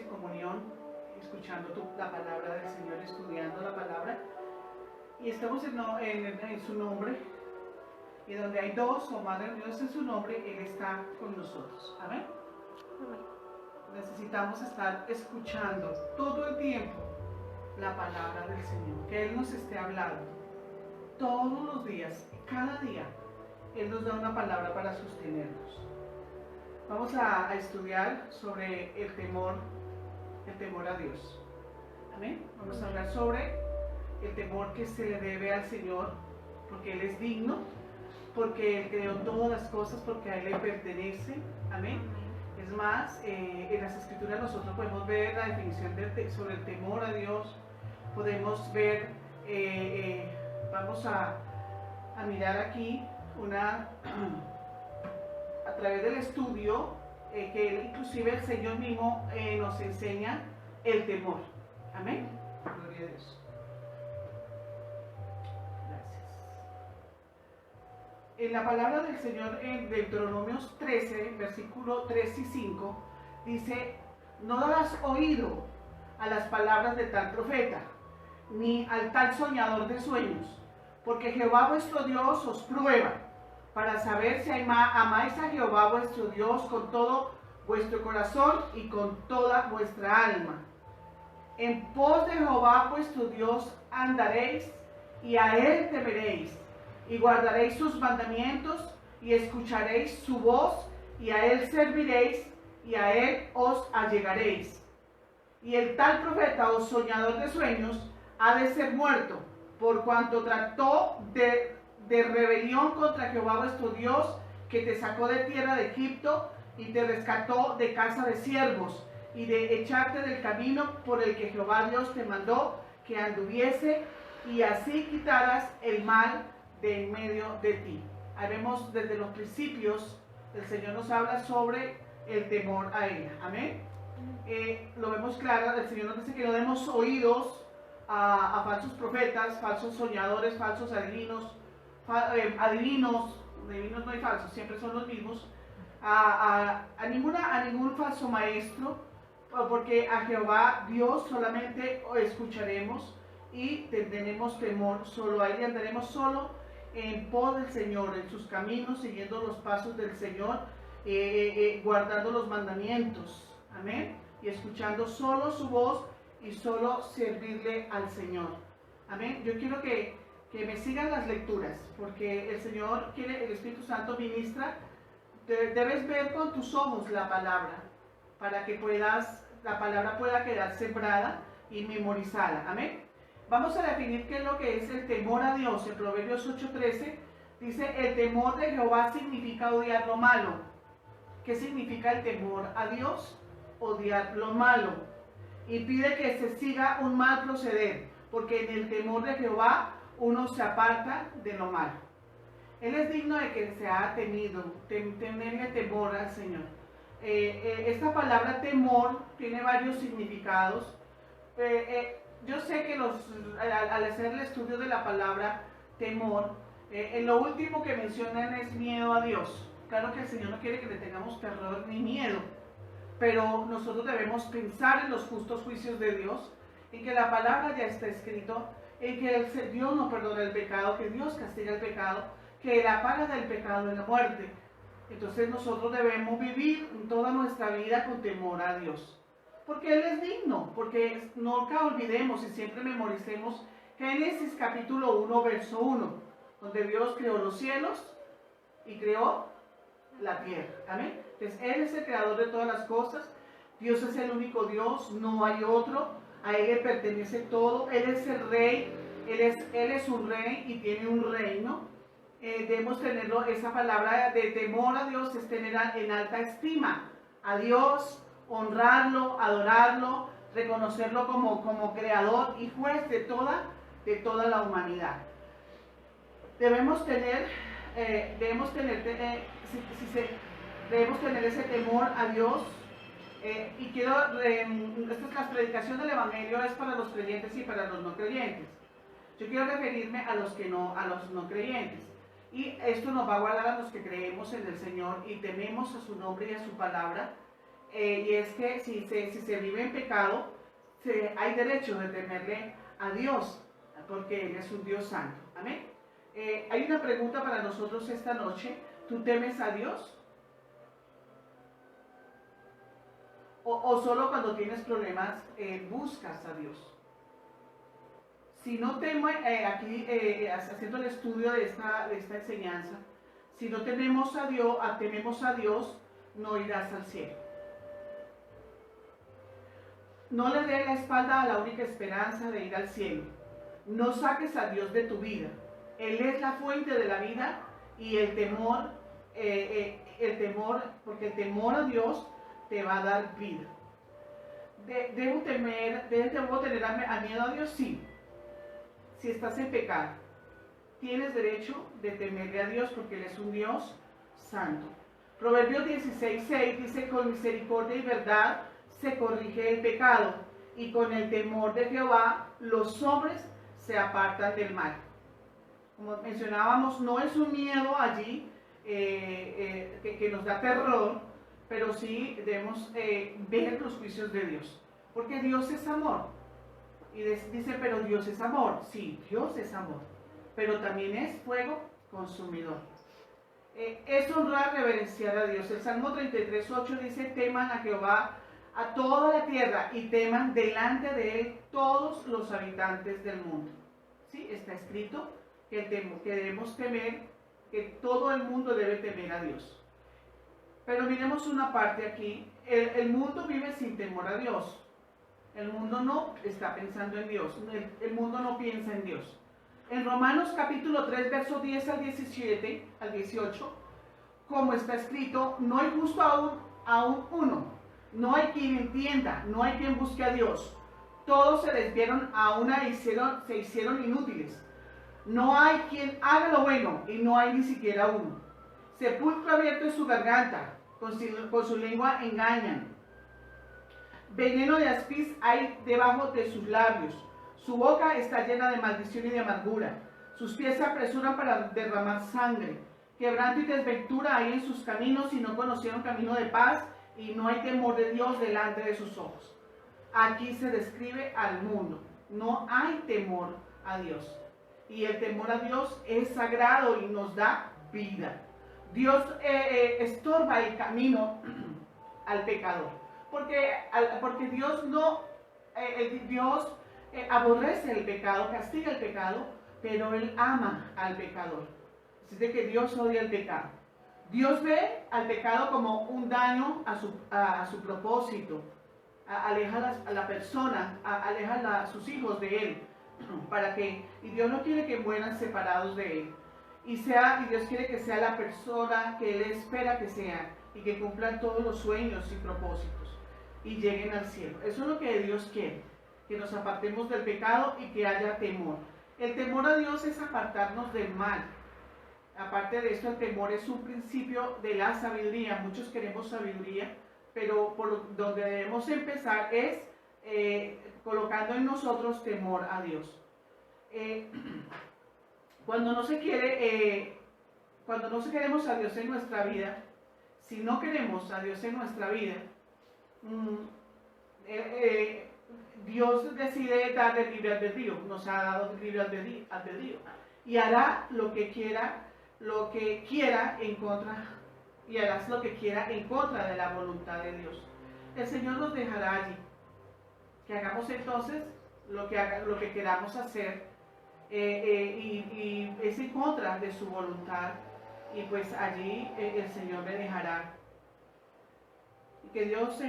en comunión, escuchando la palabra del Señor, estudiando la palabra. Y estamos en su nombre. Y donde hay dos o más reunidos en su nombre, Él está con nosotros. Amén. Amén. Necesitamos estar escuchando todo el tiempo la palabra del Señor, que Él nos esté hablando todos los días, cada día. Él nos da una palabra para sostenernos. Vamos a estudiar sobre el temor a Dios. Amén. Vamos a hablar sobre el temor que se le debe al Señor, porque Él es digno, porque Él creó todas las cosas, porque a Él le pertenece. Amén. Es más, en las Escrituras nosotros podemos ver la definición sobre el temor a Dios. Podemos ver, vamos a mirar aquí a través del estudio, que inclusive el Señor mismo nos enseña el temor. Amén. Gloria a Dios. En la palabra del Señor en Deuteronomios 13, versículo 3 y 5, dice: no darás oído a las palabras de tal profeta, ni al tal soñador de sueños, porque Jehová vuestro Dios os prueba, para saber si amáis a Jehová vuestro Dios con todo vuestro corazón y con toda vuestra alma. En pos de Jehová vuestro Dios andaréis, y a Él temeréis, y guardaréis sus mandamientos, y escucharéis su voz, y a Él serviréis, y a Él os allegaréis. Y el tal profeta o soñador de sueños ha de ser muerto, por cuanto trató de rebelión contra Jehová vuestro Dios, que te sacó de tierra de Egipto, y te rescató de casa de siervos, y de echarte del camino por el que Jehová Dios te mandó que anduviese, y así quitaras el mal de en medio de ti. Ahí vemos desde los principios, el Señor nos habla sobre el temor a Él. Amén. Lo vemos claro, el Señor nos dice que no demos oídos a falsos profetas, falsos soñadores, falsos adivinos, adivinos no hay falsos, siempre son los mismos, a ningún falso maestro, porque a Jehová Dios solamente escucharemos y tendremos temor solo a Él, y andaremos solo en pos del Señor, en sus caminos, siguiendo los pasos del Señor, guardando los mandamientos, amén, y escuchando solo su voz y solo servirle al Señor, amén. Yo quiero que me sigan las lecturas, porque el Señor quiere, el Espíritu Santo ministra. Debes ver con tus ojos la palabra, para que la palabra pueda quedar sembrada y memorizada, amén. Vamos a definir qué es lo que es el temor a Dios. En Proverbios 8:13 dice: el temor de Jehová significa odiar lo malo. ¿Qué significa el temor a Dios? Odiar lo malo. Y pide que se siga un mal proceder, porque en el temor de Jehová uno se aparta de lo malo. Él es digno de que sea temido, tenerle temor al Señor. Esta palabra temor tiene varios significados. Yo sé que al hacer el estudio de la palabra temor, lo último que mencionan es miedo a Dios. Claro que el Señor no quiere que le tengamos terror ni miedo, pero nosotros debemos pensar en los justos juicios de Dios, en que la palabra ya está escrito, en que Dios no perdona el pecado, que Dios castiga el pecado, que la paga del pecado es la muerte. Entonces nosotros debemos vivir toda nuestra vida con temor a Dios, porque Él es digno, porque nunca olvidemos y siempre memoricemos Génesis capítulo 1, verso 1, donde Dios creó los cielos y creó la tierra. Amén. Entonces Él es el creador de todas las cosas. Dios es el único Dios, no hay otro. A Él le pertenece todo. Él es el rey, Él es un rey y tiene un reino. Debemos tenerlo, esa palabra de temor a Dios es tener en alta estima a Dios, honrarlo, adorarlo, reconocerlo como creador y juez de toda la humanidad. Debemos tener ese temor a Dios. Y quiero, la predicación del Evangelio es para los creyentes y para los no creyentes. Yo quiero referirme a los no creyentes. Y esto nos va a guardar a los que creemos en el Señor y tememos a su nombre y a su palabra. y es que si se vive en pecado, hay derecho de temerle a Dios, porque Él es un Dios santo. Amén. Hay una pregunta para nosotros esta noche. ¿Tú temes a Dios? ¿O solo cuando tienes problemas buscas a Dios? Si no temo, aquí haciendo el estudio de esta enseñanza, si no tememos a Dios, no irás al cielo. No le des la espalda a la única esperanza de ir al cielo. No saques a Dios de tu vida. Él es la fuente de la vida y el temor, porque el temor a Dios te va a dar vida. ¿Debo tener miedo a Dios? Sí. Si estás en pecado, tienes derecho de temerle a Dios porque Él es un Dios santo. Proverbios 16:6 dice: con misericordia y verdad se corrige el pecado, y con el temor de Jehová los hombres se apartan del mal. Como mencionábamos, no es un miedo allí que nos da terror, pero sí debemos ver los juicios de Dios, porque Dios es amor. Y dice, pero Dios es amor. Sí, Dios es amor, pero también es fuego consumidor. Es honrar, reverenciar a Dios. El Salmo 33:8 dice: teman a Jehová a toda la tierra y teman delante de Él todos los habitantes del mundo. ¿Sí? Está escrito que debemos temer, que todo el mundo debe temer a Dios. Pero miremos una parte aquí. El mundo vive sin temor a Dios. El mundo no está pensando en Dios. El mundo no piensa en Dios. En Romanos capítulo 3, versos 10 al 18, como está escrito: no hay justo aún uno, no hay quien entienda, no hay quien busque a Dios. Todos se desviaron a una y se hicieron inútiles. No hay quien haga lo bueno y no hay ni siquiera uno. Sepulcro abierto es su garganta, con su lengua engañan. Veneno de aspiz hay debajo de sus labios. Su boca está llena de maldición y de amargura. Sus pies se apresuran para derramar sangre. Quebranto y desventura hay en sus caminos, y no conocieron camino de paz, y no hay temor de Dios delante de sus ojos. Aquí se describe al mundo. No hay temor a Dios. Y el temor a Dios es sagrado y nos da vida. Dios estorba el camino al pecador. Porque Dios no, Dios aborrece el pecado, castiga el pecado, pero Él ama al pecador. Así de que Dios odia el pecado. Dios ve al pecado como un daño a su propósito. Aleja a la persona, aleja a sus hijos de Él. Y Dios no quiere que mueran separados de Él. Y Dios quiere que sea la persona que Él espera que sea, y que cumplan todos los sueños y propósitos y lleguen al cielo. Eso es lo que Dios quiere, que nos apartemos del pecado y que haya temor. El temor a Dios es apartarnos del mal. Aparte de esto, el temor es un principio de la sabiduría. Muchos queremos sabiduría, pero por donde debemos empezar es colocando en nosotros temor a Dios. Cuando no queremos a Dios en nuestra vida, si no queremos a Dios en nuestra vida, Dios decide darle libre albedrío, nos ha dado libre albedrío, y hará lo que quiera en contra, y harás lo que quiera en contra de la voluntad de Dios. El Señor nos dejará allí, que hagamos entonces lo que queramos hacer, y es en contra de su voluntad, y pues allí el Señor me dejará. Y que Dios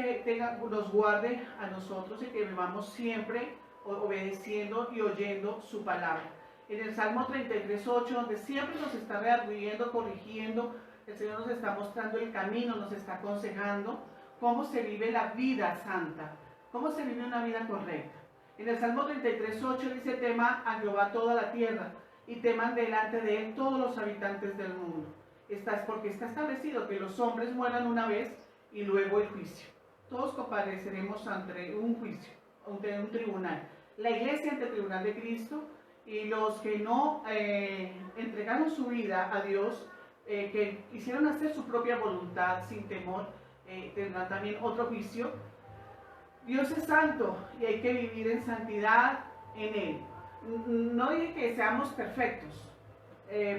nos guarde a nosotros, y que vivamos siempre obedeciendo y oyendo su palabra. En el Salmo 33:8, donde siempre nos está redarguyendo, corrigiendo, el Señor nos está mostrando el camino, nos está aconsejando cómo se vive la vida santa, cómo se vive una vida correcta. En el Salmo 33:8 dice: tema a Jehová toda la tierra, y teman delante de Él todos los habitantes del mundo. Porque está establecido que los hombres mueran una vez y luego el juicio. Todos compareceremos ante un juicio, ante un tribunal. La iglesia ante el tribunal de Cristo, y los que no entregaron su vida a Dios, que quisieron hacer su propia voluntad sin temor, tendrán también otro juicio. Dios es santo y hay que vivir en santidad en Él. No dije que seamos perfectos,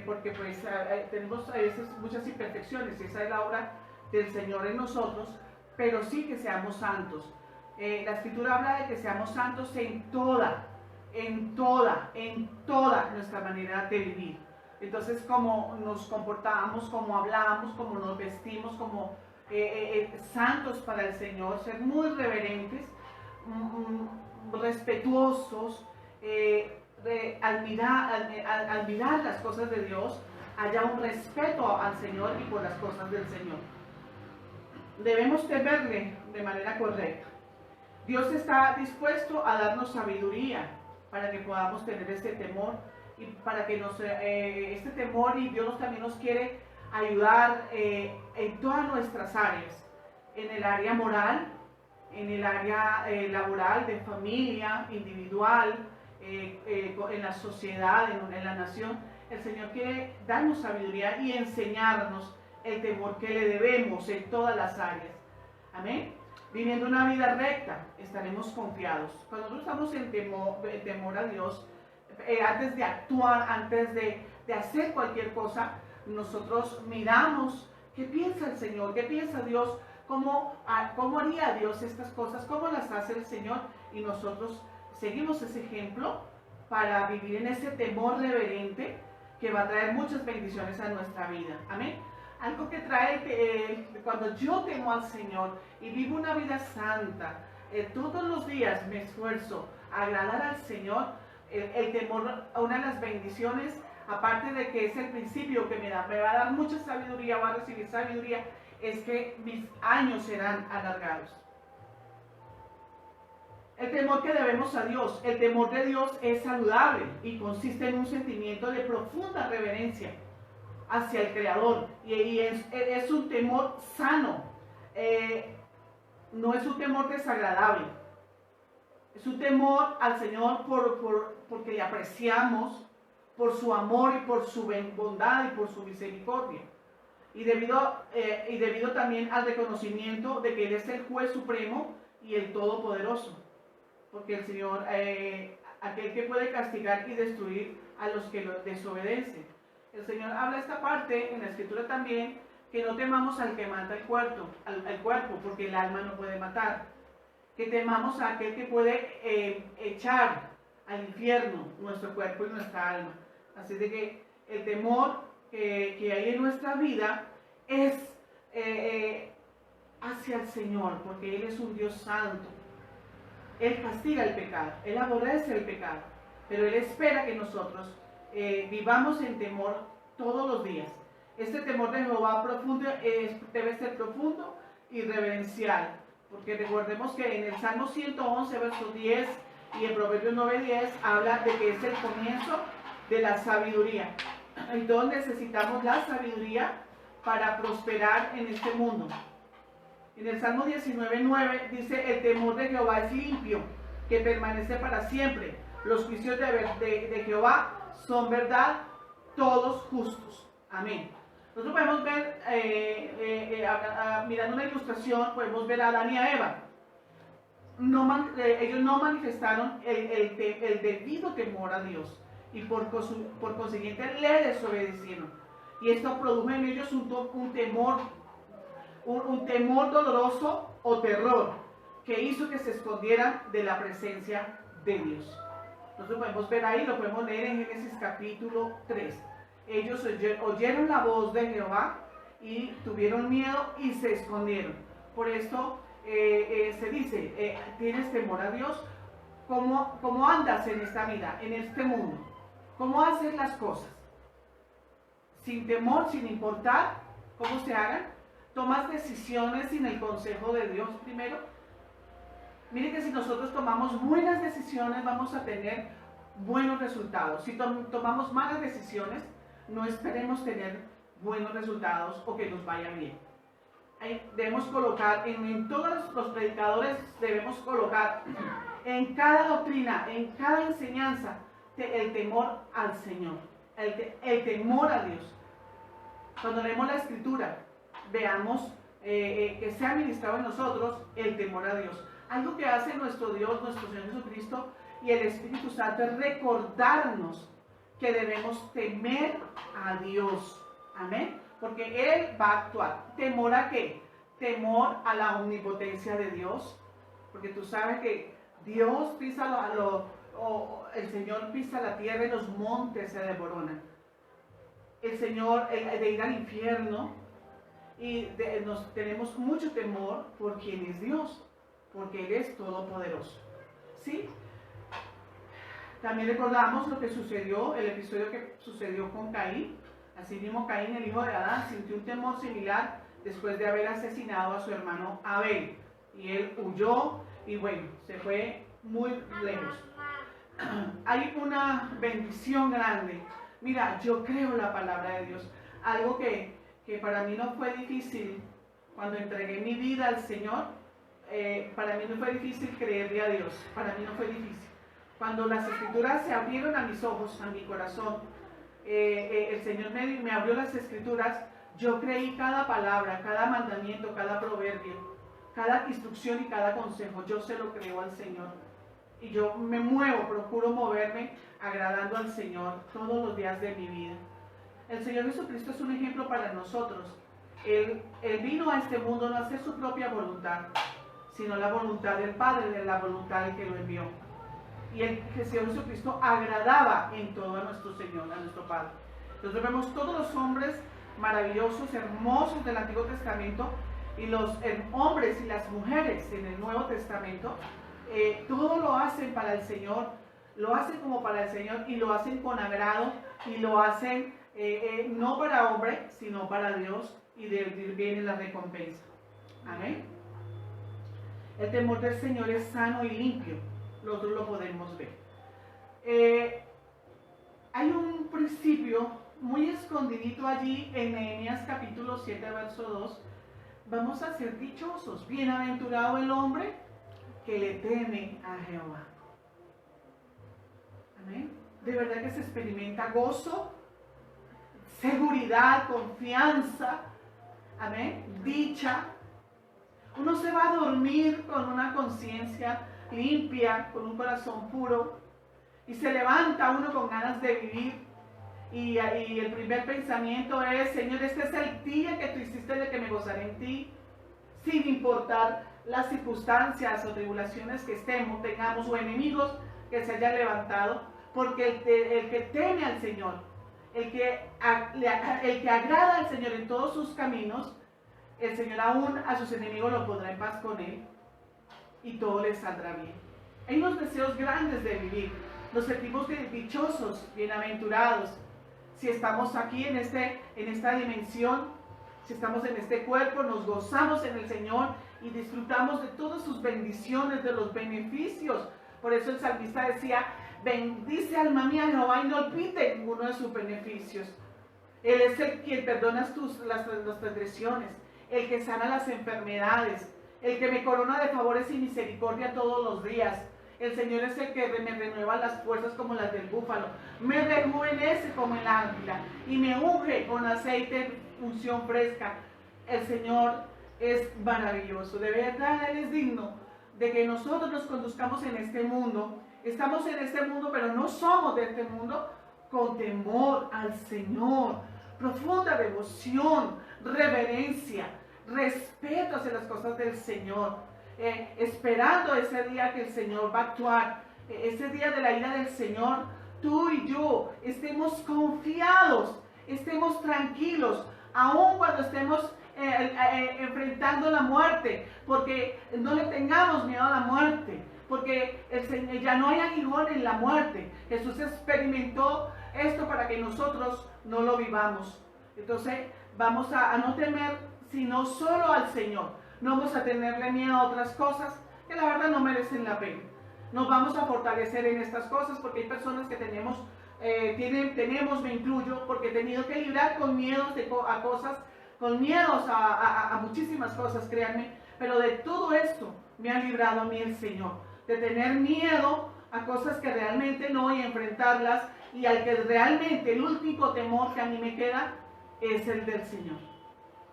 porque pues tenemos a veces muchas imperfecciones y esa es la obra del Señor en nosotros, pero sí que seamos santos. La Escritura habla de que seamos santos en toda nuestra manera de vivir. Entonces, como nos comportamos, como hablamos, como nos vestimos, como santos para el Señor, ser muy reverentes, respetuosos, al mirar las cosas de Dios, haya un respeto al Señor y por las cosas del Señor. Debemos temerle de manera correcta. Dios está dispuesto a darnos sabiduría para que podamos tener este temor y para que este temor, y Dios también nos quiere ayudar en todas nuestras áreas, en el área moral, en el área laboral, de familia, individual, en la sociedad, en la nación. El Señor quiere darnos sabiduría y enseñarnos el temor que le debemos en todas las áreas. Amén. Viviendo una vida recta, estaremos confiados. Cuando nosotros estamos en temor a Dios, antes de actuar, antes de hacer cualquier cosa, nosotros miramos qué piensa el Señor, qué piensa Dios, cómo haría Dios estas cosas, cómo las hace el Señor, y nosotros seguimos ese ejemplo para vivir en ese temor reverente que va a traer muchas bendiciones a nuestra vida. Amén. Algo que trae cuando yo temo al Señor y vivo una vida santa, todos los días me esfuerzo a agradar al Señor. El temor, una de las bendiciones, aparte de que es el principio que me va a dar mucha sabiduría, va a recibir sabiduría, es que mis años serán alargados. El temor que debemos a Dios, el temor de Dios es saludable y consiste en un sentimiento de profunda reverencia hacia el Creador, y es un temor sano, no es un temor desagradable, es un temor al Señor porque le apreciamos por su amor y por su bondad y por su misericordia, y debido también al reconocimiento de que Él es el juez supremo y el todopoderoso, porque el Señor, aquel que puede castigar y destruir a los que lo desobedecen. El Señor habla esta parte en la Escritura también, que no temamos al que mata el cuerpo, porque el alma no puede matar. Que temamos a aquel que puede echar al infierno nuestro cuerpo y nuestra alma. Así de que el temor que hay en nuestra vida es hacia el Señor, porque Él es un Dios santo. Él castiga el pecado, Él aborrece el pecado, pero Él espera que nosotros vivamos en temor todos los días. Este temor de Jehová debe ser profundo y reverencial, porque recordemos que en el Salmo 111, verso 10 y en Proverbios 9:10 habla de que es el comienzo de la sabiduría. Entonces necesitamos la sabiduría para prosperar en este mundo. En el Salmo 19:9 dice: el temor de Jehová es limpio, que permanece para siempre. Los juicios de Jehová son verdad, todos justos. Amén. Nosotros podemos ver, mirando una ilustración, podemos ver a Adán y a Eva. Ellos no manifestaron el debido temor a Dios y por consiguiente le desobedecieron. Y esto produjo en ellos un temor doloroso o terror que hizo que se escondieran de la presencia de Dios. Nosotros podemos ver ahí, lo podemos leer en Génesis capítulo 3. Ellos oyeron la voz de Jehová y tuvieron miedo y se escondieron. Por esto se dice, ¿tienes temor a Dios? ¿Cómo andas en esta vida, en este mundo? ¿Cómo haces las cosas? Sin temor, sin importar cómo se hagan. ¿Tomas decisiones sin el consejo de Dios primero? Mire que si nosotros tomamos buenas decisiones vamos a tener buenos resultados. Si tomamos malas decisiones, no esperemos tener buenos resultados o que nos vaya bien. Debemos colocar, en todos los predicadores debemos colocar en cada doctrina, en cada enseñanza, el temor al Señor, el temor a Dios. Cuando leemos la Escritura, veamos que sea ministrado en nosotros el temor a Dios. Algo que hace nuestro Dios, nuestro Señor Jesucristo y el Espíritu Santo es recordarnos que debemos temer a Dios. Amén. Porque Él va a actuar. ¿Temor a qué? Temor a la omnipotencia de Dios. Porque tú sabes que Dios pisa el Señor pisa la tierra y los montes se desmoronan. El Señor, de ir al infierno, y tenemos mucho temor por quien es Dios, porque Él es todopoderoso. ¿Sí? También recordamos lo que sucedió, el episodio que sucedió con Caín. Asimismo, Caín, el hijo de Adán, sintió un temor similar después de haber asesinado a su hermano Abel. Y él huyó y bueno, se fue muy lejos. Hay una bendición grande. Mira, yo creo la palabra de Dios. Algo que para mí no fue difícil cuando entregué mi vida al Señor. Para mí no fue difícil creerle a Dios. Para mí no fue difícil. Cuando las escrituras se abrieron a mis ojos, a mi corazón, el Señor me abrió las escrituras. Yo creí cada palabra, cada mandamiento, cada proverbio, cada instrucción y cada consejo. Yo se lo creo al Señor. Y yo me muevo, procuro moverme agradando al Señor todos los días de mi vida. El Señor Jesucristo es un ejemplo para nosotros. Él vino a este mundo no a hacer su propia voluntad, sino la voluntad del Padre, de la voluntad del que lo envió. Y el Señor Jesucristo agradaba en todo a nuestro Señor, a nuestro Padre. Entonces vemos todos los hombres maravillosos, hermosos del Antiguo Testamento, y los hombres y las mujeres en el Nuevo Testamento, todo lo hacen para el Señor, lo hacen como para el Señor y lo hacen con agrado y lo hacen no para hombre, sino para Dios, y de él viene la recompensa. Amén. El temor del Señor es sano y limpio, nosotros lo podemos ver. Hay un principio muy escondidito allí en Nehemías capítulo 7, verso 2. Vamos a ser dichosos, bienaventurado el hombre que le teme a Jehová. Amén. De verdad que se experimenta gozo, seguridad, confianza, amén, dicha. Uno se va a dormir con una conciencia limpia, con un corazón puro, y se levanta uno con ganas de vivir. Y el primer pensamiento es: Señor, este es el día que tú hiciste de que me gozaré en ti, sin importar las circunstancias o tribulaciones que tengamos o enemigos que se hayan levantado, porque el que teme al Señor, el que agrada al Señor en todos sus caminos, el Señor aún a sus enemigos lo pondrá en paz con él y todo les saldrá bien. Hay unos deseos grandes de vivir, nos sentimos dichosos, bienaventurados. Si estamos aquí en esta dimensión, si estamos en este cuerpo, nos gozamos en el Señor y disfrutamos de todas sus bendiciones, de los beneficios. Por eso el salmista decía: bendice alma mía Jehová y no olvide ninguno de sus beneficios. Él es el quien perdona las transgresiones, el que sana las enfermedades, el que me corona de favores y misericordia todos los días. El Señor es el que me renueva las fuerzas como las del búfalo, me rejuvenece como el águila y me unge con aceite de unción fresca. El Señor es maravilloso, de verdad Él es digno de que nosotros nos conduzcamos en este mundo. Estamos en este mundo, pero no somos de este mundo, con temor al Señor, profunda devoción, reverencia, respeto hacia las cosas del Señor. Esperando ese día que el Señor va a actuar, ese día de la ira del Señor, tú y yo estemos confiados, estemos tranquilos, aun cuando estemos enfrentando la muerte, porque no le tengamos miedo a la muerte, porque el Señor, ya no hay aguijón en la muerte. Jesús experimentó esto para que nosotros no lo vivamos. Entonces vamos a no temer sino solo al Señor. No vamos a tenerle miedo a otras cosas que la verdad no merecen la pena. Nos vamos a fortalecer en estas cosas, porque hay personas que tenemos, me incluyo, porque he tenido que librar con miedos a cosas, con miedos a muchísimas cosas, créanme, pero de todo esto me ha librado a mí el Señor, de tener miedo a cosas que realmente no voy a enfrentarlas, y al que realmente el único temor que a mí me queda es el del Señor.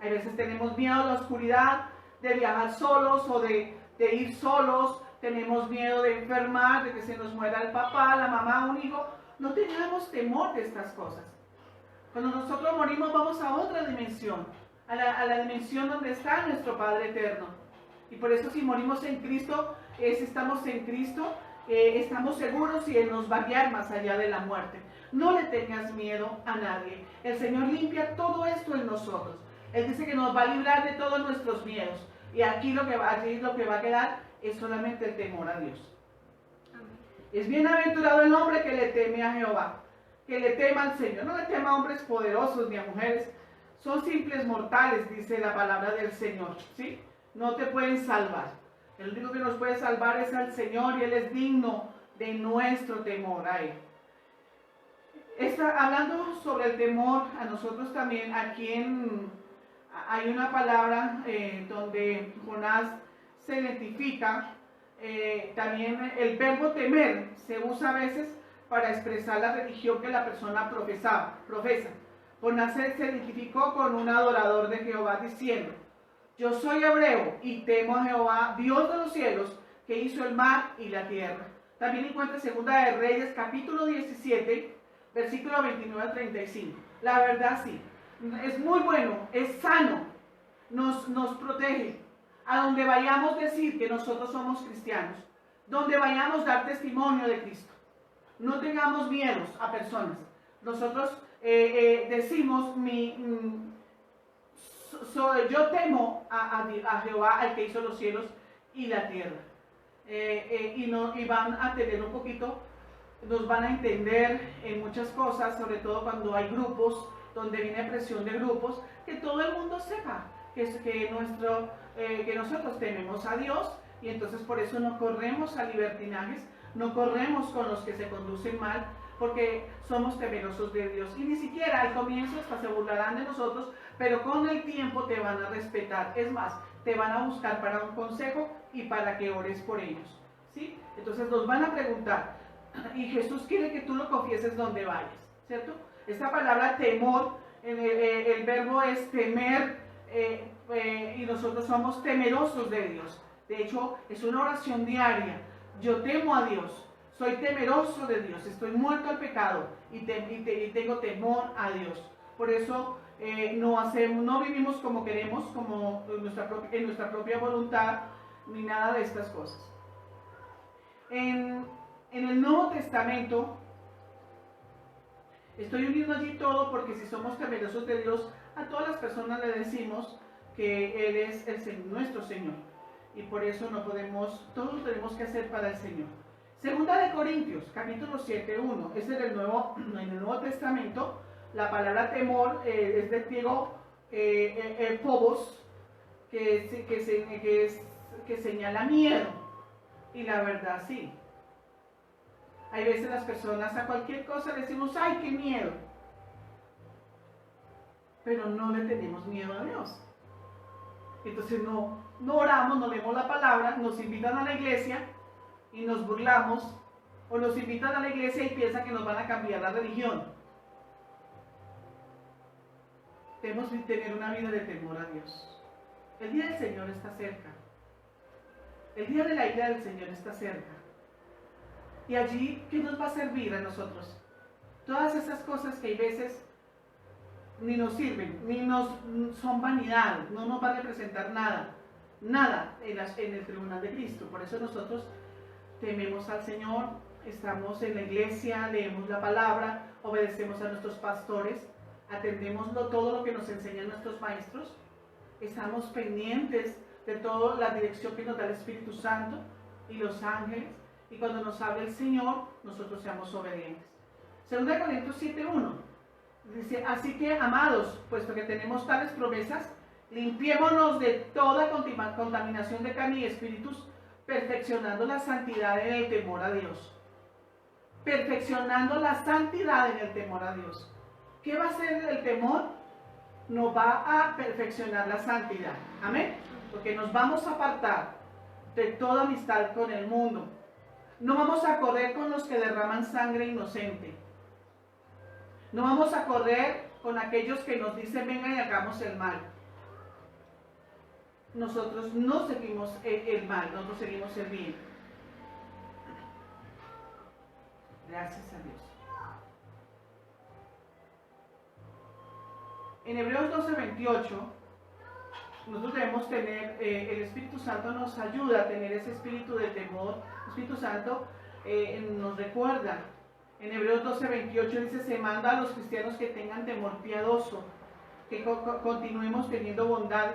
A veces tenemos miedo a la oscuridad, de viajar solos o de ir solos. Tenemos miedo de enfermar, de que se nos muera el papá, la mamá, un hijo. No tengamos temor de estas cosas. Cuando nosotros morimos vamos a otra dimensión, a la dimensión donde está nuestro Padre eterno. Y por eso si morimos en Cristo, si estamos en Cristo, estamos seguros y Él nos va a guiar más allá de la muerte. No le tengas miedo a nadie. El Señor limpia todo esto en nosotros. Él dice que nos va a librar de todos nuestros miedos. Y aquí lo que va a quedar es solamente el temor a Dios. Amén. Es bienaventurado el hombre que le teme a Jehová, que le tema al Señor. No le tema a hombres poderosos ni a mujeres. Son simples mortales, dice la palabra del Señor. ¿Sí? No te pueden salvar. El único que nos puede salvar es al Señor y Él es digno de nuestro temor a Él. Hablando sobre el temor, a nosotros también, aquí hay una palabra donde Jonás se identifica. También el verbo temer se usa a veces para expresar la religión que la persona profesa. Jonás se identificó con un adorador de Jehová diciendo: yo soy hebreo y temo a Jehová, Dios de los cielos, que hizo el mar y la tierra. También encuentra Segunda de Reyes, capítulo 17, versículo 29 al 35. La verdad sí, es muy bueno, es sano, nos protege. A donde vayamos decir que nosotros somos cristianos, donde vayamos dar testimonio de Cristo. No tengamos miedos a personas. Nosotros decimos, yo temo a Jehová, al que hizo los cielos y la tierra. Y van a tener un poquito, nos van a entender en muchas cosas, sobre todo cuando hay grupos, donde viene presión de grupos, que todo el mundo sepa que nosotros tememos a Dios, y entonces por eso no corremos a libertinajes, no corremos con los que se conducen mal, porque somos temerosos de Dios. Y ni siquiera al comienzo hasta se burlarán de nosotros, pero con el tiempo te van a respetar. Es más, te van a buscar para un consejo y para que ores por ellos, ¿sí? Entonces nos van a preguntar, y Jesús quiere que tú lo confieses donde vayas, ¿cierto? Esta palabra temor, el verbo es temer, y nosotros somos temerosos de Dios. De hecho, es una oración diaria. Yo temo a Dios. Soy temeroso de Dios, estoy muerto al pecado y tengo temor a Dios. Por eso no vivimos como queremos, como en nuestra propia voluntad, ni nada de estas cosas. En el Nuevo Testamento, estoy uniendo allí todo porque si somos temerosos de Dios, a todas las personas le decimos que Él es nuestro Señor. Y por eso todos tenemos que hacer para el Señor. Segunda de Corintios, capítulo 7, 1. Es en el Nuevo Testamento. La palabra temor es del griego phobos, que señala miedo. Y la verdad sí. Hay veces las personas a cualquier cosa le decimos, ¡ay, qué miedo! Pero no le tenemos miedo a Dios. Entonces no oramos, no leemos la palabra, nos invitan a la iglesia y nos burlamos, o nos invitan a la iglesia y piensan que nos van a cambiar la religión. Tenemos que tener una vida de temor a Dios. El día del Señor está cerca. El día de la ira del Señor está cerca. Y allí, ¿qué nos va a servir a nosotros? Todas esas cosas que hay veces ni nos sirven, son vanidad, no nos va a representar nada en el tribunal de Cristo. Por eso nosotros tememos al Señor, estamos en la iglesia, leemos la palabra, obedecemos a nuestros pastores, atendemos todo lo que nos enseñan nuestros maestros, estamos pendientes de toda la dirección que nos da el Espíritu Santo y los ángeles, y cuando nos habla el Señor, nosotros seamos obedientes. 2 Corintios 7:1 dice: así que, amados, puesto que tenemos tales promesas, limpiémonos de toda contaminación de carne y espíritus, perfeccionando la santidad en el temor a Dios. Perfeccionando la santidad en el temor a Dios. ¿Qué va a hacer el temor? Nos va a perfeccionar la santidad. Amén. Porque nos vamos a apartar de toda amistad con el mundo. No vamos a correr con los que derraman sangre inocente. No vamos a correr con aquellos que nos dicen vengan y hagamos el mal. nosotros no seguimos el mal, nosotros seguimos el bien. Gracias a Dios. En Hebreos 12:28, nosotros debemos tener, el Espíritu Santo nos ayuda a tener ese espíritu de temor. El Espíritu Santo nos recuerda. En Hebreos 12:28 dice: se manda a los cristianos que tengan temor piadoso, que continuemos teniendo bondad,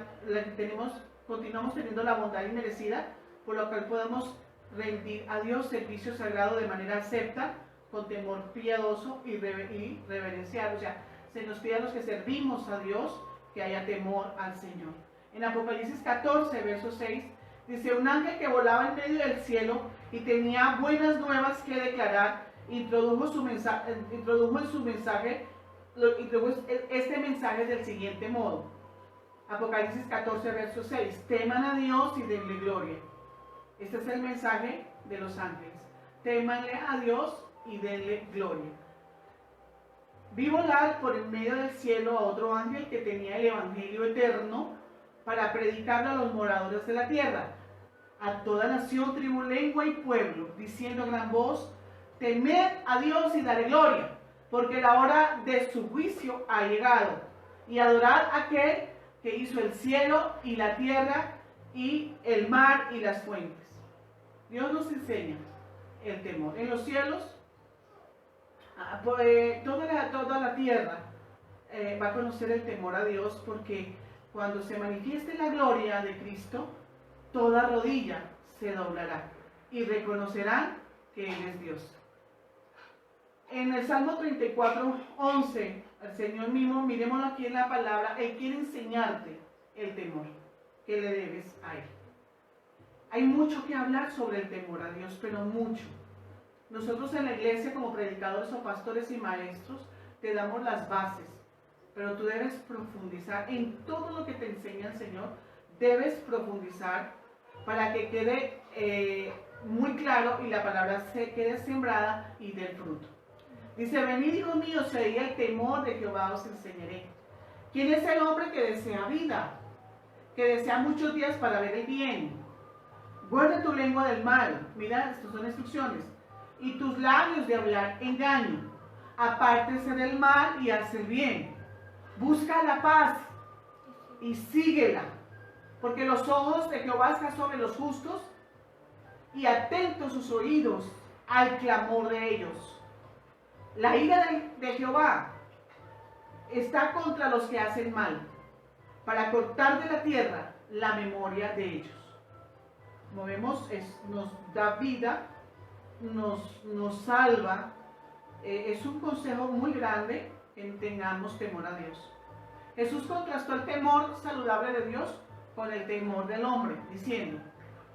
continuamos teniendo la bondad inmerecida, por lo cual podemos rendir a Dios servicio sagrado de manera acepta, con temor piadoso y reverencial. O sea, se nos pide a los que servimos a Dios que haya temor al Señor. En Apocalipsis 14, verso 6, dice: un ángel que volaba en medio del cielo y tenía buenas nuevas que declarar, introdujo este mensaje del siguiente modo. Apocalipsis 14, verso 6: teman a Dios y denle gloria. Este es el mensaje de los ángeles: témanle a Dios y denle gloria. Vi volar por el medio del cielo a otro ángel que tenía el evangelio eterno para predicarlo a los moradores de la tierra, a toda nación, tribu, lengua y pueblo, diciendo a gran voz: temed a Dios y dale gloria, porque la hora de su juicio ha llegado, y adorad a aquel que hizo el cielo y la tierra y el mar y las fuentes. Dios nos enseña el temor. En los cielos, toda la tierra va a conocer el temor a Dios, porque cuando se manifieste la gloria de Cristo, toda rodilla se doblará y reconocerán que Él es Dios. En el Salmo 34, 11, el Señor mismo, miremoslo aquí en la palabra, Él quiere enseñarte el temor que le debes a Él. Hay mucho que hablar sobre el temor a Dios, pero mucho. Nosotros en la iglesia, como predicadores o pastores y maestros, te damos las bases, pero tú debes profundizar en todo lo que te enseña el Señor. Debes profundizar para que quede muy claro y la palabra se quede sembrada y dé fruto. Dice: venid, hijos míos, seguid el temor de Jehová os enseñaré. ¿Quién es el hombre que desea vida, que desea muchos días para ver el bien? Guarda tu lengua del mal. Mira, estas son instrucciones. Y tus labios de hablar engaño. Apártese del mal y haz el bien. Busca la paz y síguela, porque los ojos de Jehová están sobre los justos y atentos sus oídos al clamor de ellos. La ira de Jehová está contra los que hacen mal, para cortar de la tierra la memoria de ellos. Como vemos, nos da vida, nos salva. Es un consejo muy grande que tengamos temor a Dios. Jesús contrastó el temor saludable de Dios con el temor del hombre, diciendo: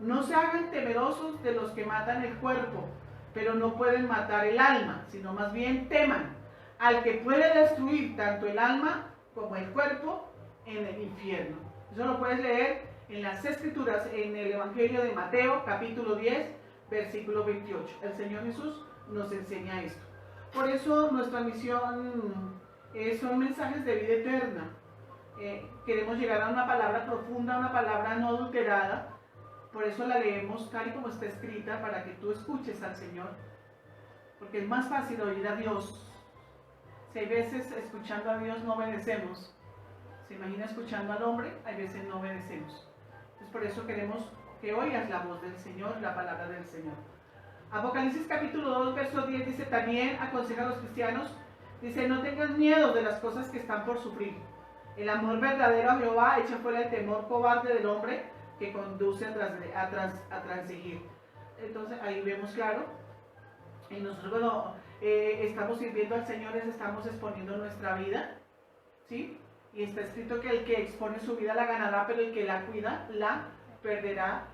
no se hagan temerosos de los que matan el cuerpo, pero no pueden matar el alma, sino más bien teman al que puede destruir tanto el alma como el cuerpo en el infierno. Eso lo puedes leer en las Escrituras, en el Evangelio de Mateo, capítulo 10, versículo 28. El Señor Jesús nos enseña esto. Por eso nuestra misión son mensajes de vida eterna. Queremos llegar a una palabra profunda, una palabra no adulterada. Por eso la leemos tal y como está escrita, para que tú escuches al Señor. Porque es más fácil oír a Dios. Si hay veces escuchando a Dios no obedecemos. ¿Se imagina escuchando al hombre? Hay veces no obedecemos. Entonces por eso queremos que oigas la voz del Señor, la palabra del Señor. Apocalipsis capítulo 2, verso 10 dice: también aconseja a los cristianos, dice: no tengan miedo de las cosas que están por sufrir. El amor verdadero a Jehová echa fuera el temor cobarde del hombre que conduce a transigir. Entonces ahí vemos claro, y nosotros cuando estamos sirviendo al Señor, les estamos exponiendo nuestra vida, ¿sí? Y está escrito que el que expone su vida la ganará, pero el que la cuida la perderá.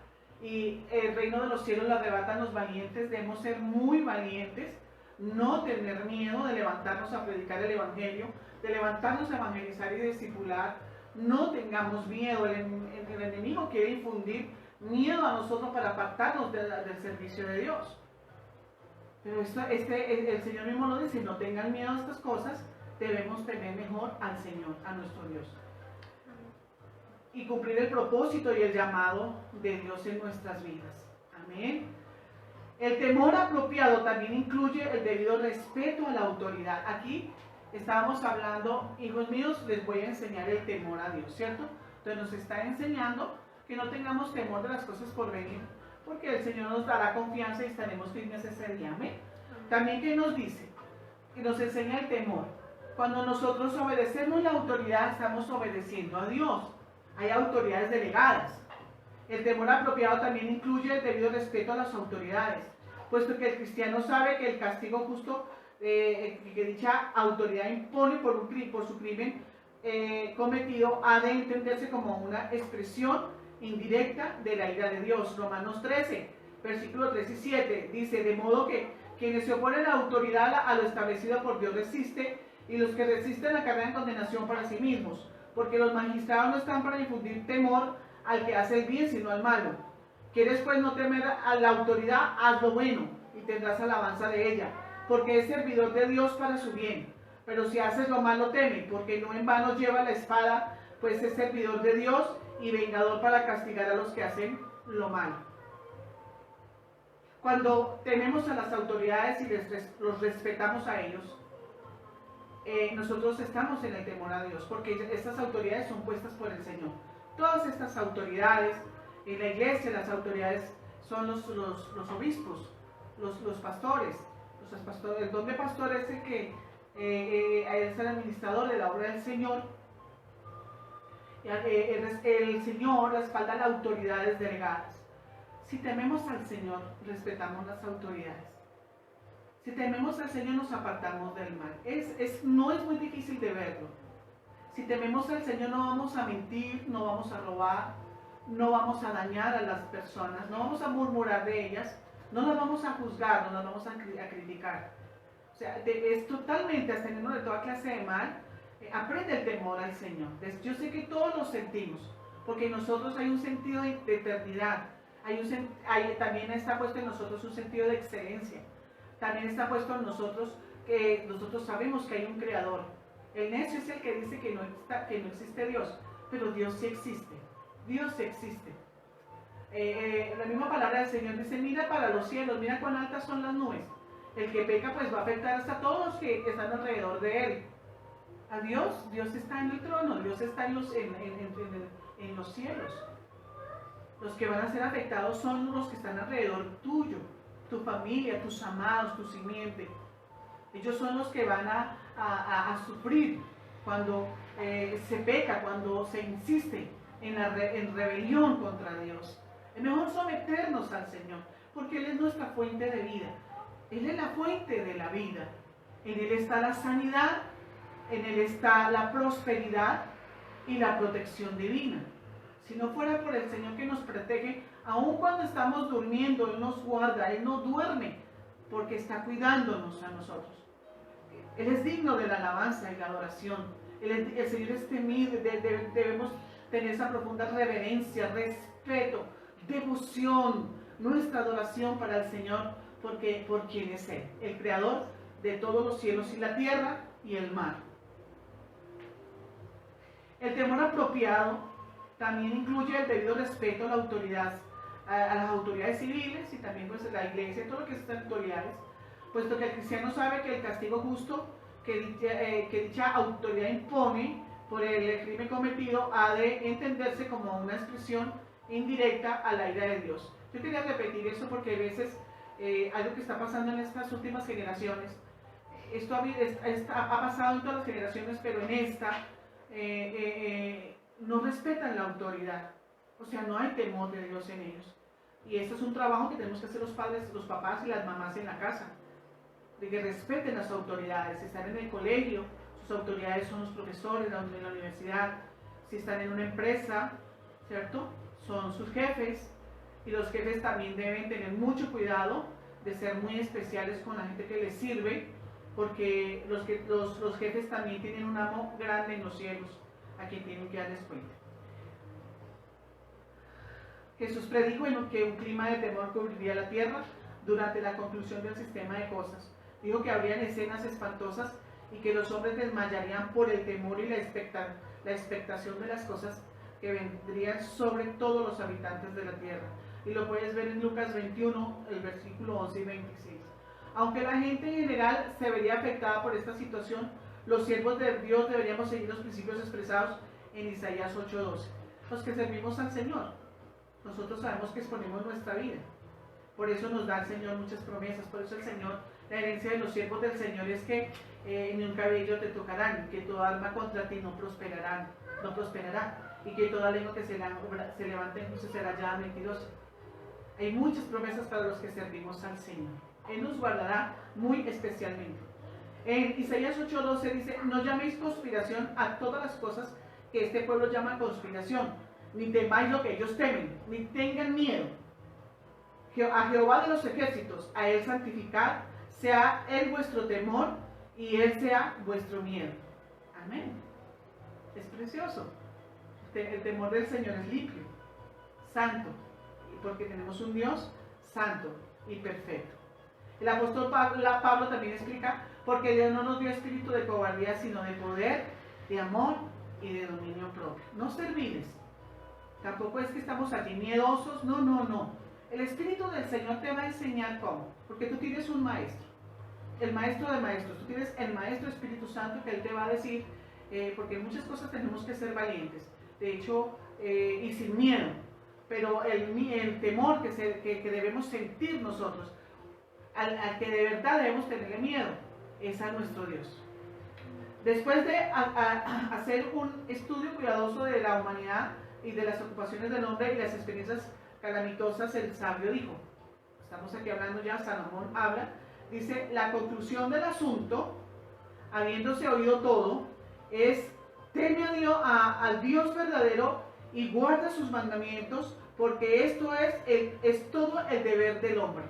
Y el reino de los cielos lo arrebatan los valientes. Debemos ser muy valientes, no tener miedo de levantarnos a predicar el evangelio, de levantarnos a evangelizar y discipular. No tengamos miedo. El enemigo quiere infundir miedo a nosotros para apartarnos del servicio de Dios. Pero el Señor mismo lo dice: no tengan miedo a estas cosas, debemos temer mejor al Señor, a nuestro Dios. y cumplir el propósito y el llamado de Dios en nuestras vidas. Amén. El temor apropiado también incluye el debido respeto a la autoridad. Aquí estábamos hablando, hijos míos, les voy a enseñar el temor a Dios, ¿cierto? Entonces nos está enseñando que no tengamos temor de las cosas por venir, porque el Señor nos dará confianza y estaremos firmes ese día. Amén. También que nos dice, que nos enseña el temor. Cuando nosotros obedecemos la autoridad, estamos obedeciendo a Dios. Hay autoridades delegadas. El temor apropiado también incluye el debido respeto a las autoridades, puesto que el cristiano sabe que el castigo justo que dicha autoridad impone por su crimen cometido ha de entenderse como una expresión indirecta de la ira de Dios. Romanos 13, versículos 3 y 7 dice, de modo que quienes se oponen a la autoridad a lo establecido por Dios resiste, y los que resisten acarrean condenación para sí mismos, porque los magistrados no están para infundir temor al que hace el bien, sino al malo. ¿Quieres pues no temer a la autoridad? Haz lo bueno y tendrás alabanza de ella, porque es servidor de Dios para su bien. Pero si haces lo malo, teme, porque no en vano lleva la espada, pues es servidor de Dios y vengador para castigar a los que hacen lo malo. Cuando tememos a las autoridades y los respetamos a ellos, nosotros estamos en el temor a Dios, porque estas autoridades son puestas por el Señor. Todas estas autoridades, en la iglesia las autoridades son los obispos, los pastores. El don de pastor es el que es el administrador de la obra del Señor. El Señor respalda las autoridades delegadas. Si tememos al Señor, respetamos las autoridades. Si tememos al Señor, nos apartamos del mal. No es muy difícil de verlo. Si tememos al Señor, no vamos a mentir, no vamos a robar, no vamos a dañar a las personas, no vamos a murmurar de ellas, no las vamos a juzgar, no las vamos a criticar. O sea, es totalmente abstenernos de toda clase de mal. Aprende el temor al Señor. Yo sé que todos lo sentimos, porque en nosotros hay un sentido de eternidad. También está puesto en nosotros un sentido de excelencia. También está puesto en nosotros que nosotros sabemos que hay un creador. El necio es el que dice que no existe Dios, pero Dios sí existe. Dios sí existe. La misma palabra del Señor dice, mira para los cielos, mira cuán altas son las nubes. El que peca pues va a afectar hasta todos los que están alrededor de él. A Dios está en el trono, Dios está en los cielos. Los que van a ser afectados son los que están alrededor tuyo, tu familia, tus amados, tu simiente. Ellos son los que van a sufrir cuando se peca, cuando se insiste en rebelión contra Dios. Es mejor someternos al Señor, porque Él es nuestra fuente de vida. Él es la fuente de la vida. En Él está la sanidad, en Él está la prosperidad y la protección divina. Si no fuera por el Señor que nos protege, aun cuando estamos durmiendo, Él nos guarda, Él no duerme, porque está cuidándonos a nosotros. Él es digno de la alabanza y la adoración. El Señor es temible, debemos tener esa profunda reverencia, respeto, devoción, nuestra adoración para el Señor, porque por quien es Él, el creador de todos los cielos y la tierra y el mar. El temor apropiado también incluye el debido respeto a la autoridad, a las autoridades civiles y también pues la iglesia, todo lo que es autoridades, puesto que el cristiano sabe que el castigo justo que dicha autoridad impone por el crimen cometido ha de entenderse como una expresión indirecta a la ira de Dios. Yo quería repetir eso porque a veces algo que está pasando en estas últimas generaciones, esto ha pasado en todas las generaciones, pero en esta no respetan la autoridad, o sea, no hay temor de Dios en ellos. Y esto es un trabajo que tenemos que hacer los padres, los papás y las mamás en la casa, de que respeten las autoridades. Si están en el colegio, sus autoridades son los profesores, en la universidad. Si están en una empresa, ¿cierto?, son sus jefes, y los jefes también deben tener mucho cuidado de ser muy especiales con la gente que les sirve, porque los jefes también tienen un amo grande en los cielos, a quien tienen que darles cuenta. Jesús predijo que un clima de temor cubriría la tierra durante la conclusión del sistema de cosas. Dijo que habrían escenas espantosas y que los hombres desmayarían por el temor y la expectación de las cosas que vendrían sobre todos los habitantes de la tierra. Y lo puedes ver en Lucas 21, el versículo 11 y 26. Aunque la gente en general se vería afectada por esta situación, los siervos de Dios deberíamos seguir los principios expresados en Isaías 8:12. Los que servimos al Señor, nosotros sabemos que exponemos nuestra vida. Por eso nos da el Señor muchas promesas. Por eso el Señor, la herencia de los siervos del Señor es que ni un cabello te tocarán, que toda arma contra ti no prosperará, y que toda lengua que se levante en juicio será hallada mentirosa. Hay muchas promesas para los que servimos al Señor. Él nos guardará muy especialmente. En Isaías 8:12 dice: no llaméis conspiración a todas las cosas que este pueblo llama conspiración, ni temáis lo que ellos temen, ni tengan miedo. A Jehová de los ejércitos, a él santificad, sea él vuestro temor y él sea vuestro miedo. Amén. Es precioso. El temor del Señor es limpio, santo, porque tenemos un Dios santo y perfecto. El apóstol Pablo también explica: porque Dios no nos dio espíritu de cobardía, sino de poder, de amor y de dominio propio. No serviles. Tampoco es que estamos aquí miedosos. No, no, no. El Espíritu del Señor te va a enseñar cómo. Porque tú tienes un maestro. El maestro de maestros. Tú tienes el maestro Espíritu Santo, que Él te va a decir, porque en muchas cosas tenemos que ser valientes. De hecho, y sin miedo. Pero el temor que debemos sentir nosotros, al que de verdad debemos tenerle miedo, es a nuestro Dios. Después de hacer un estudio cuidadoso de la humanidad y de las ocupaciones del hombre y las experiencias calamitosas, el sabio dijo, estamos aquí hablando ya, Salomón habla, dice: la conclusión del asunto, habiéndose oído todo, es: teme a Dios, al Dios verdadero, y guarda sus mandamientos, porque esto es todo el deber del hombre.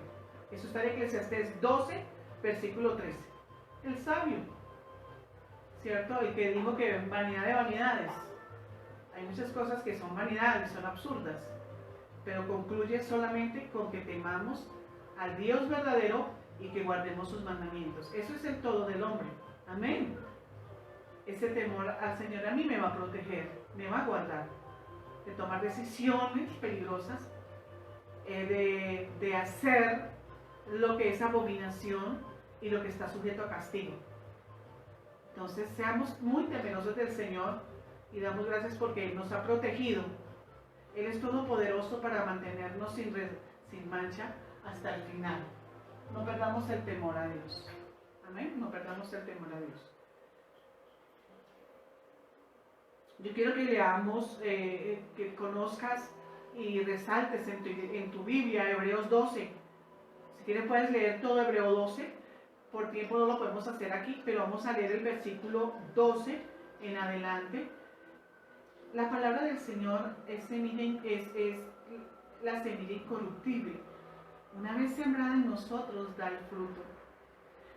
Eso está en Eclesiastés 12, versículo 13. El sabio, ¿cierto? El que dijo que vanidad de vanidades. Hay muchas cosas que son vanidades, son absurdas, pero concluye solamente con que temamos al Dios verdadero y que guardemos sus mandamientos. Eso es el todo del hombre. Amén. Ese temor al Señor a mí me va a proteger, me va a guardar de tomar decisiones peligrosas, de hacer lo que es abominación y lo que está sujeto a castigo. Entonces seamos muy temerosos del Señor y damos gracias porque Él nos ha protegido. Él es todopoderoso para mantenernos sin mancha hasta el final. No perdamos el temor a Dios. Amén. No perdamos el temor a Dios. Yo quiero que leamos, que conozcas y resaltes en tu Biblia Hebreos 12. Si quieres puedes leer todo Hebreo 12. Por tiempo no lo podemos hacer aquí, pero vamos a leer el versículo 12 en adelante. La palabra del Señor es la semilla incorruptible. Una vez sembrada en nosotros, da el fruto.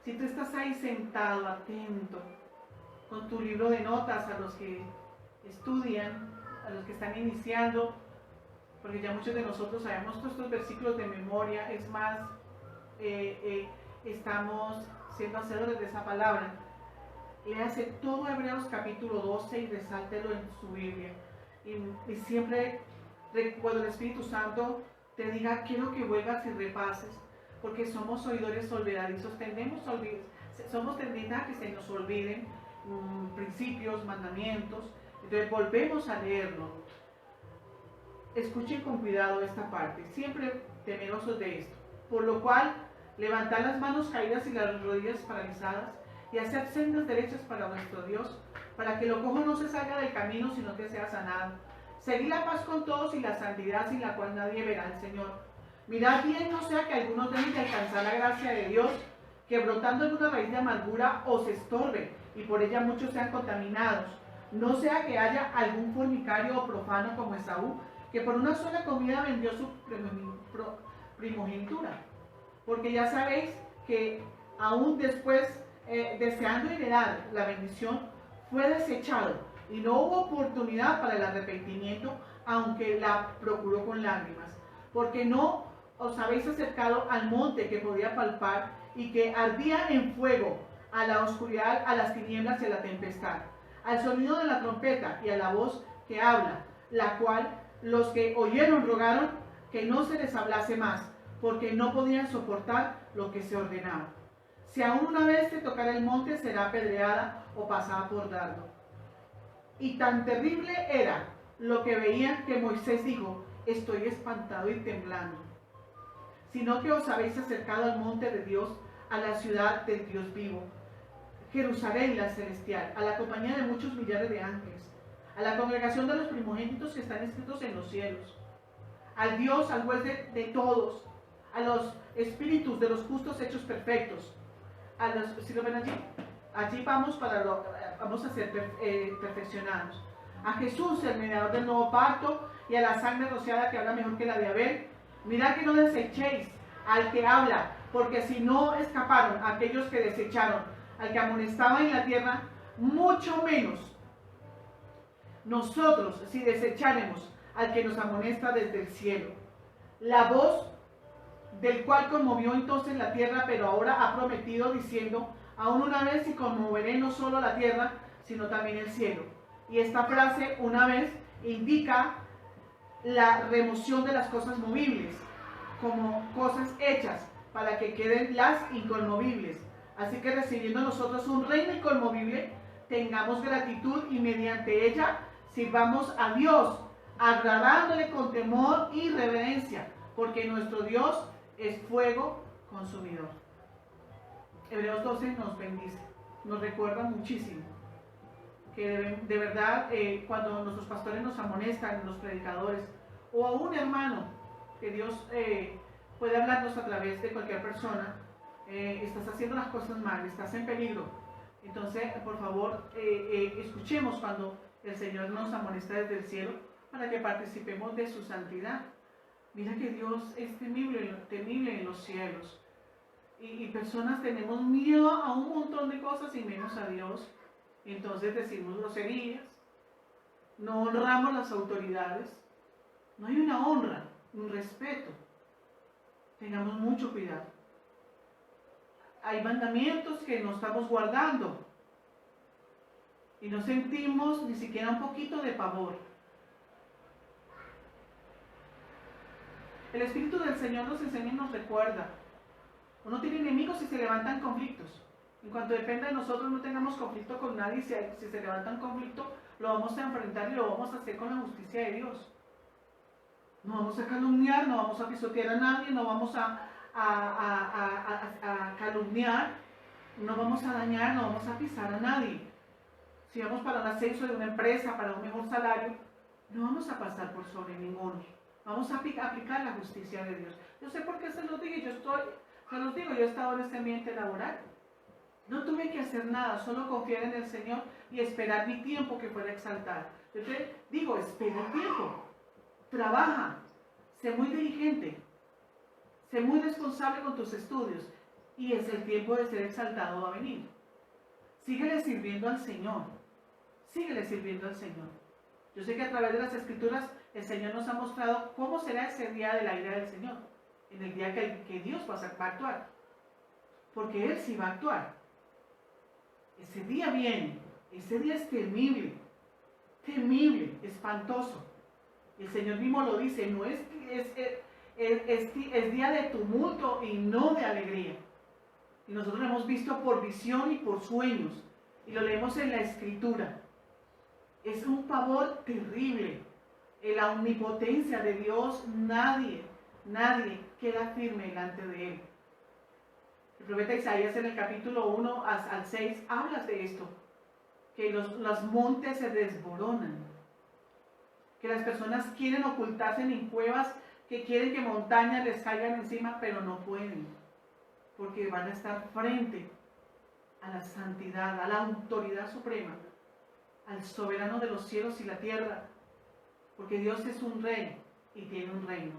Si tú estás ahí sentado, atento, con tu libro de notas, a los que estudian, a los que están iniciando, porque ya muchos de nosotros sabemos todos estos versículos de memoria, es más, estamos siendo hacedores de esa palabra. Léase todo Hebreos capítulo 12 y resáltelo en su Biblia. Y siempre, cuando el Espíritu Santo te diga, quiero que vuelvas y repases, porque somos oidores olvidadizos, somos tendientes a que se nos olviden principios, mandamientos. Entonces volvemos a leerlo. Escuchen con cuidado esta parte, siempre temerosos de esto. Por lo cual, levantad las manos caídas y las rodillas paralizadas, y hacer sendas derechas para nuestro Dios, para que lo cojo no se salga del camino, sino que sea sanado. Seguid la paz con todos y la santidad, sin la cual nadie verá al Señor. Mirad bien, no sea que algunos dejen de alcanzar la gracia de Dios, que brotando alguna raíz de amargura os estorbe, y por ella muchos sean contaminados. No sea que haya algún fornicario o profano como Esaú, que por una sola comida vendió su primogenitura. Porque ya sabéis que aún después, deseando heredar la bendición, fue desechado y no hubo oportunidad para el arrepentimiento, aunque la procuró con lágrimas. Porque no os habéis acercado al monte que podía palpar y que ardía en fuego, a la oscuridad, a las tinieblas y a la tempestad, al sonido de la trompeta y a la voz que habla, la cual los que oyeron rogaron que no se les hablase más, porque no podían soportar lo que se ordenaba. Si aún una vez te tocara el monte, será apedreada o pasada por dardo. Y tan terrible era lo que veían que Moisés dijo: estoy espantado y temblando. Sino que os habéis acercado al monte de Dios, a la ciudad del Dios vivo, Jerusalén la celestial, a la compañía de muchos millares de ángeles, a la congregación de los primogénitos que están escritos en los cielos, al Dios, al juez de todos, a los espíritus de los justos hechos perfectos, a los, si lo ven allí vamos a ser perfeccionados, a Jesús, el mediador del nuevo pacto, y a la sangre rociada que habla mejor que la de Abel. Mirad que no desechéis al que habla, porque si no escaparon aquellos que desecharon al que amonestaba en la tierra, mucho menos nosotros, si desecharemos al que nos amonesta desde el cielo. La voz del cual conmovió entonces la tierra, pero ahora ha prometido diciendo: aún una vez y conmoveré no solo la tierra, sino también el cielo. Y esta frase, una vez, indica la remoción de las cosas movibles como cosas hechas para que queden las inconmovibles. Así que recibiendo nosotros un reino inconmovible, tengamos gratitud y mediante ella sirvamos a Dios, agradándole con temor y reverencia, porque nuestro Dios es fuego consumidor. Hebreos 12 nos bendice, nos recuerda muchísimo que de verdad cuando nuestros pastores nos amonestan, los predicadores, o a un hermano, que Dios puede hablarnos a través de cualquier persona, estás haciendo las cosas mal, estás en peligro. Entonces, por favor, escuchemos cuando el Señor nos amonesta desde el cielo, para que participemos de su santidad. Mira que Dios es temible en los cielos. Y personas tenemos miedo a un montón de cosas y menos a Dios. Entonces decimos groserías, no honramos las autoridades. No hay una honra, un respeto. Tengamos mucho cuidado. Hay mandamientos que no estamos guardando y no sentimos ni siquiera un poquito de pavor. El Espíritu del Señor nos enseña y nos recuerda. Uno tiene enemigos y se levantan conflictos. En cuanto dependa de nosotros, no tengamos conflicto con nadie. Si se levanta un conflicto, lo vamos a enfrentar y lo vamos a hacer con la justicia de Dios. No vamos a calumniar, no vamos a pisotear a nadie, no vamos a calumniar, no vamos a dañar, no vamos a pisar a nadie. Si vamos para un ascenso de una empresa, para un mejor salario, no vamos a pasar por sobre ninguno. Vamos a aplicar la justicia de Dios. Yo sé por qué se los digo, yo he estado en este ambiente laboral. No tuve que hacer nada, solo confiar en el Señor y esperar mi tiempo que fuera exaltado. Yo te digo, espera el tiempo. Trabaja, sé muy diligente, sé muy responsable con tus estudios y es el tiempo de ser exaltado va a venir. Síguele sirviendo al Señor, síguele sirviendo al Señor. Yo sé que a través de las Escrituras el Señor nos ha mostrado cómo será ese día de la ira del Señor, en el día que Dios va a actuar, porque Él sí va a actuar. Ese día viene, ese día es temible, espantoso. El Señor mismo lo dice, no es día de tumulto y no de alegría. Y nosotros lo hemos visto por visión y por sueños, y lo leemos en la Escritura. Es un pavor terrible. En la omnipotencia de Dios, nadie queda firme delante de Él. El profeta Isaías en el capítulo 1 al 6 habla de esto, que los montes se desboronan, que las personas quieren ocultarse en cuevas, que quieren que montañas les caigan encima, pero no pueden, porque van a estar frente a la santidad, a la autoridad suprema, al soberano de los cielos y la tierra, porque Dios es un rey y tiene un reino.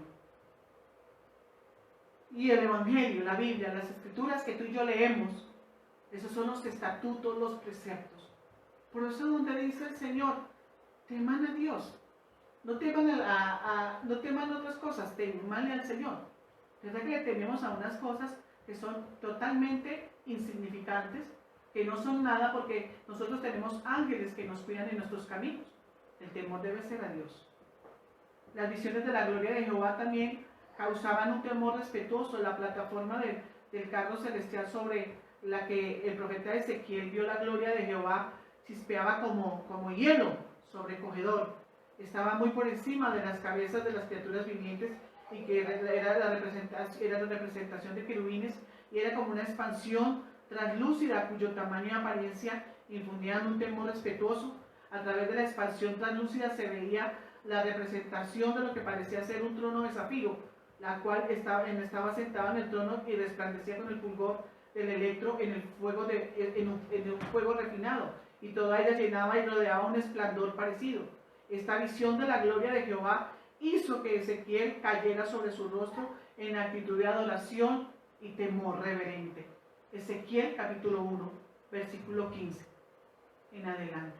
Y el Evangelio, la Biblia, las Escrituras que tú y yo leemos, esos son los estatutos, los preceptos. Por eso es donde dice el Señor, teman a Dios, no teman otras cosas, temanle al Señor. Es verdad que le tememos a unas cosas que son totalmente insignificantes, que no son nada porque nosotros tenemos ángeles que nos cuidan en nuestros caminos. El temor debe ser a Dios. Las visiones de la gloria de Jehová también causaban un temor respetuoso. La plataforma del carro celestial sobre la que el profeta Ezequiel vio la gloria de Jehová chispeaba como hielo sobrecogedor. Estaba muy por encima de las cabezas de las criaturas vivientes y que era la representación de querubines, y era como una expansión translúcida cuyo tamaño y apariencia infundían un temor respetuoso. A través de la expansión translúcida se veía la representación de lo que parecía ser un trono de zafiro, la cual estaba sentada en el trono y resplandecía con el fulgor del electro en un fuego refinado, y toda ella llenaba y rodeaba un esplendor parecido. Esta visión de la gloria de Jehová hizo que Ezequiel cayera sobre su rostro en actitud de adoración y temor reverente. Ezequiel capítulo 1, versículo 15 en adelante.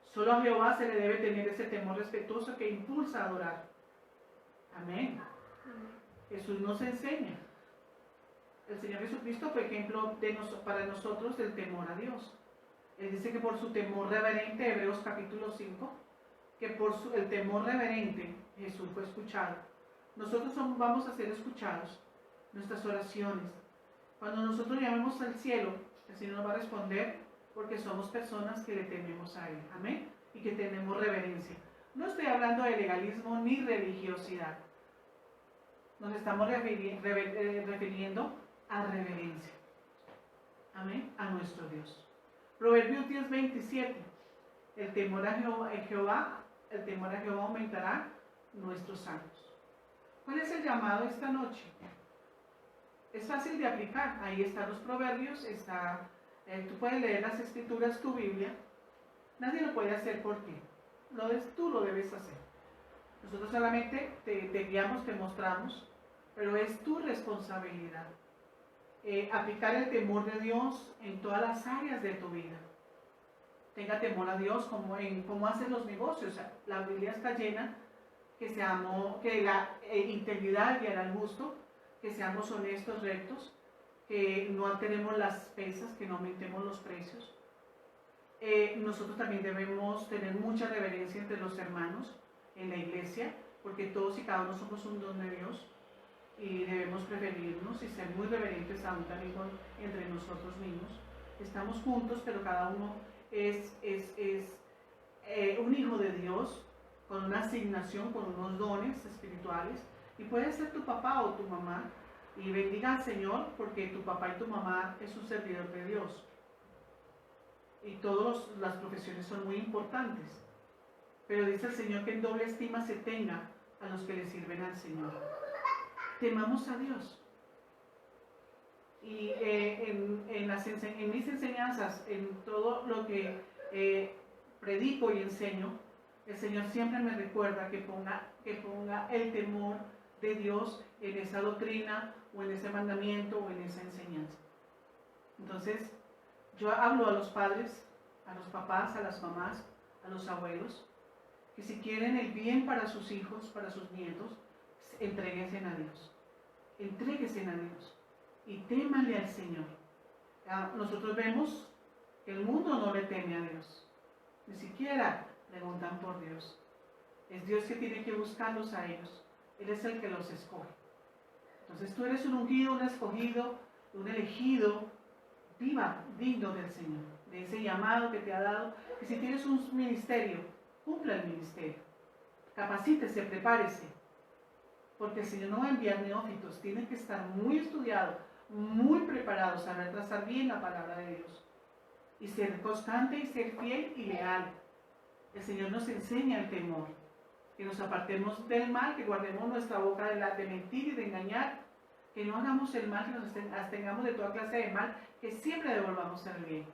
Solo a Jehová se le debe tener ese temor respetuoso que impulsa a adorar. Amén. Jesús nos enseña. El Señor Jesucristo fue ejemplo para nosotros del temor a Dios. Él dice que por su temor reverente, Hebreos capítulo 5, que por el temor reverente Jesús fue escuchado. Nosotros vamos a ser escuchados, nuestras oraciones. Cuando nosotros llamemos al cielo, el Señor nos va a responder porque somos personas que le tememos a Él. Amén. Y que tenemos reverencia. No estoy hablando de legalismo ni religiosidad. Nos estamos refiriendo a reverencia. Amén. A nuestro Dios. Proverbios 10:27. El temor a Jehová aumentará nuestros años. ¿Cuál es el llamado esta noche? Es fácil de aplicar. Ahí están los proverbios, tú puedes leer las escrituras, tu Biblia. Nadie lo puede hacer por ti. Tú lo debes hacer. Nosotros solamente te guiamos, te mostramos, pero es tu responsabilidad. Aplicar el temor de Dios en todas las áreas de tu vida. Tenga temor a Dios como en cómo hacen los negocios. La Biblia está llena que la integridad guiará al justo, que seamos honestos, rectos, que no alteremos las pesas, que no aumentemos los precios. Nosotros también debemos tener mucha reverencia entre los hermanos en la iglesia, porque todos y cada uno somos un don de Dios y debemos preferirnos y ser muy reverentes aún también entre nosotros mismos. Estamos juntos, pero cada uno es un hijo de Dios con una asignación, con unos dones espirituales, y puede ser tu papá o tu mamá, y bendiga al Señor porque tu papá y tu mamá es un servidor de Dios, y todas las profesiones son muy importantes, pero dice el Señor que en doble estima se tenga a los que le sirven al Señor. Temamos a Dios. Y en mis enseñanzas, en todo lo que predico y enseño, el Señor siempre me recuerda que ponga el temor de Dios en esa doctrina o en ese mandamiento o en esa enseñanza. Entonces, yo hablo a los padres, a los papás, a las mamás, a los abuelos, que si quieren el bien para sus hijos, para sus nietos, entréguense a Dios. Entréguense a Dios y témanle al Señor. Nosotros vemos que el mundo no le teme a Dios, ni siquiera preguntan por Dios. Es Dios que tiene que buscarlos a ellos. Él es el que los escoge. Entonces tú eres un ungido, un escogido, un elegido. Viva digno del Señor, de ese llamado que te ha dado. Y si tienes un ministerio, cumpla el ministerio. Capacítese, prepárese. Porque el Señor no va a enviar neófitos. Tienen que estar muy estudiados, muy preparados, saber trazar bien la palabra de Dios. Y ser constante y ser fiel y leal. El Señor nos enseña el temor. Que nos apartemos del mal, que guardemos nuestra boca de mentir y de engañar, que no hagamos el mal, que nos abstengamos de toda clase de mal, que siempre devolvamos el bien.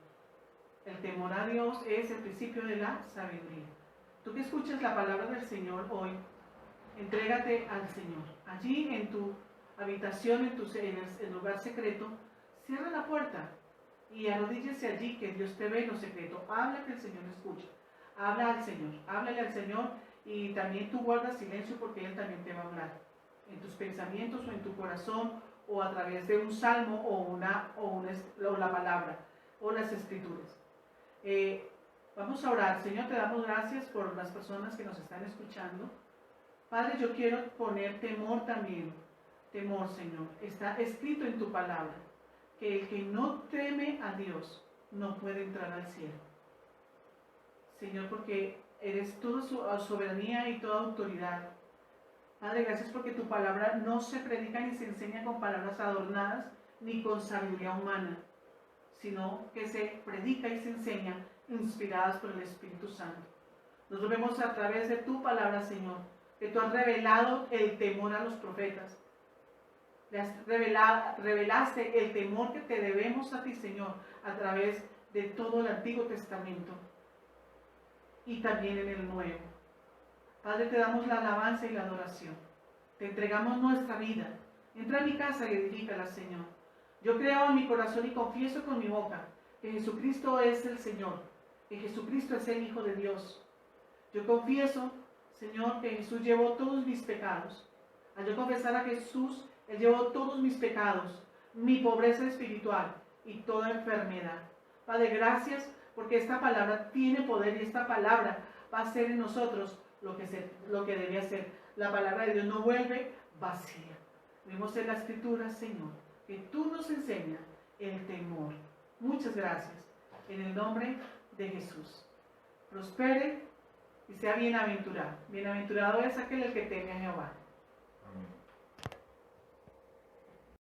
El temor a Dios es el principio de la sabiduría. Tú que escuchas la palabra del Señor hoy, entrégate al Señor. Allí en tu habitación, en el lugar secreto, cierra la puerta y arrodíllese allí, que Dios te ve en lo secreto. Habla, que el Señor escucha. Habla al Señor, háblale al Señor, y también tú guardas silencio porque Él también te va a hablar. En tus pensamientos o en tu corazón, o a través de un salmo o la palabra o las escrituras. Vamos a orar. Señor, te damos gracias por las personas que nos están escuchando. Padre, yo quiero poner temor también. Temor, Señor. Está escrito en tu palabra que el que no teme a Dios no puede entrar al cielo. Señor, porque eres toda su soberanía y toda autoridad. Padre, gracias porque tu palabra no se predica ni se enseña con palabras adornadas ni con sabiduría humana, sino que se predica y se enseña inspiradas por el Espíritu Santo. Nosotros vemos a través de tu palabra, Señor, que tú has revelado el temor a los profetas. Revelaste el temor que te debemos a ti, Señor, a través de todo el Antiguo Testamento y también en el Nuevo. Padre, te damos la alabanza y la adoración. Te entregamos nuestra vida. Entra a mi casa y edifícala, Señor. Yo creo en mi corazón y confieso con mi boca que Jesucristo es el Señor, que Jesucristo es el Hijo de Dios. Yo confieso, Señor, que Jesús llevó todos mis pecados. Al yo confesar a Jesús, Él llevó todos mis pecados, mi pobreza espiritual y toda enfermedad. Padre, gracias porque esta palabra tiene poder y esta palabra va a hacer en nosotros lo que debe hacer. La palabra de Dios no vuelve vacía. Vemos en la Escritura, Señor, que tú nos enseñas el temor. Muchas gracias. En el nombre de Jesús. Prospere y sea bienaventurado. Bienaventurado es aquel el que teme a Jehová. Amén.